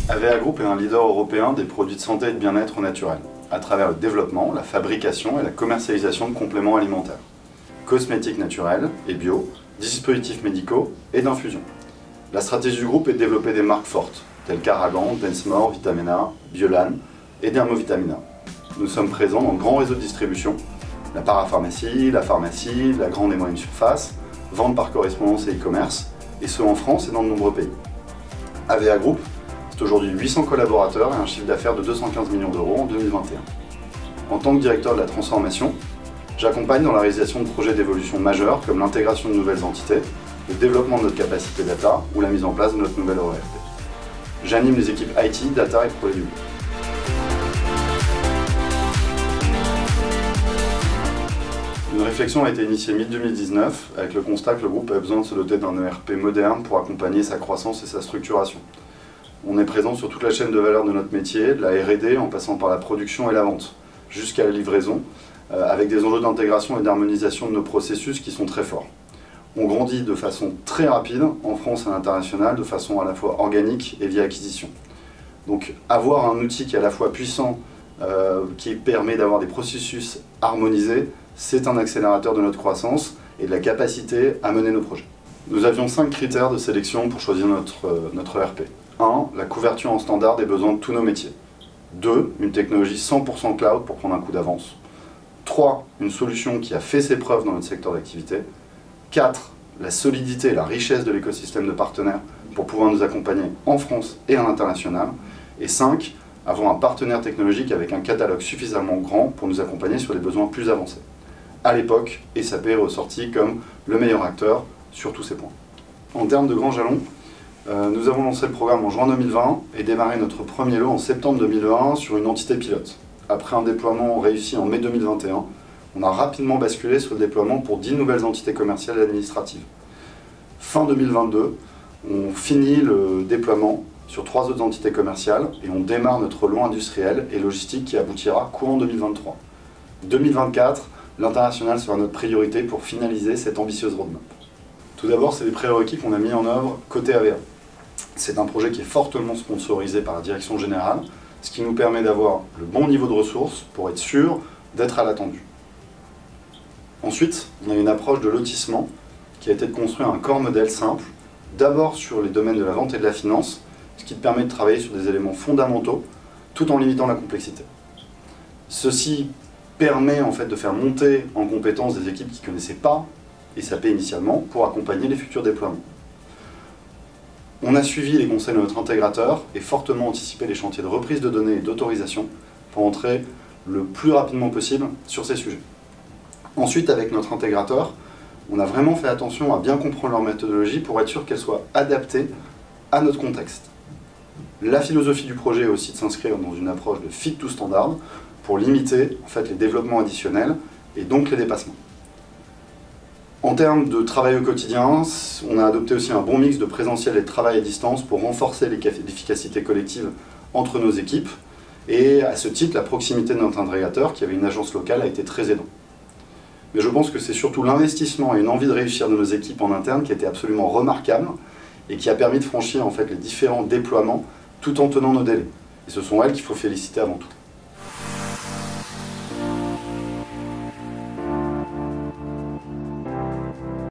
AVEA Group est un leader européen des produits de santé et de bien-être au naturel, à travers le développement, la fabrication et la commercialisation de compléments alimentaires, cosmétiques naturels et bio, dispositifs médicaux et d'infusion. La stratégie du groupe est de développer des marques fortes, telles qu'Aragan, Densmore, Vitamina, Biolan et Dermovitamina. Nous sommes présents dans le grand réseau de distribution, la parapharmacie, la grande et moyenne surface, vente par correspondance et e-commerce, et ce en France et dans de nombreux pays. AVEA Group, c'est aujourd'hui 800 collaborateurs et un chiffre d'affaires de 215 millions d'euros en 2021. En tant que directeur de la transformation, j'accompagne dans la réalisation de projets d'évolution majeurs comme l'intégration de nouvelles entités, le développement de notre capacité data ou la mise en place de notre nouvelle ERP. J'anime les équipes IT, data et projet du groupe. Une réflexion a été initiée mi-2019 avec le constat que le groupe avait besoin de se doter d'un ERP moderne pour accompagner sa croissance et sa structuration. On est présent sur toute la chaîne de valeur de notre métier, de la R&D en passant par la production et la vente, jusqu'à la livraison, avec des enjeux d'intégration et d'harmonisation de nos processus qui sont très forts. On grandit de façon très rapide en France et à l'international, de façon à la fois organique et via acquisition. Donc avoir un outil qui est à la fois puissant, qui permet d'avoir des processus harmonisés, c'est un accélérateur de notre croissance et de la capacité à mener nos projets. Nous avions 5 critères de sélection pour choisir notre ERP. 1. La couverture en standard des besoins de tous nos métiers. 2. Une technologie 100% cloud pour prendre un coup d'avance. 3. Une solution qui a fait ses preuves dans notre secteur d'activité. 4. La solidité et la richesse de l'écosystème de partenaires pour pouvoir nous accompagner en France et à l'international. Et 5. Avoir un partenaire technologique avec un catalogue suffisamment grand pour nous accompagner sur des besoins plus avancés. À l'époque, SAP est ressorti comme le meilleur acteur sur tous ces points. En termes de grands jalons, nous avons lancé le programme en juin 2020 et démarré notre premier lot en septembre 2020 sur une entité pilote. Après un déploiement réussi en mai 2021, on a rapidement basculé sur le déploiement pour 10 nouvelles entités commerciales et administratives. Fin 2022, on finit le déploiement sur 3 autres entités commerciales et on démarre notre lot industriel et logistique qui aboutira courant 2023. 2024, l'international sera notre priorité pour finaliser cette ambitieuse roadmap. Tout d'abord, c'est des prérequis qu'on a mis en œuvre côté AVEA. C'est un projet qui est fortement sponsorisé par la direction générale, ce qui nous permet d'avoir le bon niveau de ressources pour être sûr d'être à l'attendu. Ensuite, on a une approche de lotissement qui a été de construire un corps modèle simple, d'abord sur les domaines de la vente et de la finance, ce qui te permet de travailler sur des éléments fondamentaux tout en limitant la complexité. Ceci permet en fait de faire monter en compétence des équipes qui ne connaissaient pas SAP initialement pour accompagner les futurs déploiements. On a suivi les conseils de notre intégrateur et fortement anticipé les chantiers de reprise de données et d'autorisation pour entrer le plus rapidement possible sur ces sujets. Ensuite, avec notre intégrateur, on a vraiment fait attention à bien comprendre leur méthodologie pour être sûr qu'elle soit adaptée à notre contexte. La philosophie du projet est aussi de s'inscrire dans une approche de fit to standard pour limiter en fait, les développements additionnels et donc les dépassements. En termes de travail au quotidien, on a adopté aussi un bon mix de présentiel et de travail à distance pour renforcer l'efficacité collective entre nos équipes. Et à ce titre, la proximité de notre intégrateur, qui avait une agence locale, a été très aidante. Mais je pense que c'est surtout l'investissement et une envie de réussir de nos équipes en interne qui a été absolument remarquable et qui a permis de franchir en fait, les différents déploiements tout en tenant nos délais. Et ce sont elles qu'il faut féliciter avant tout.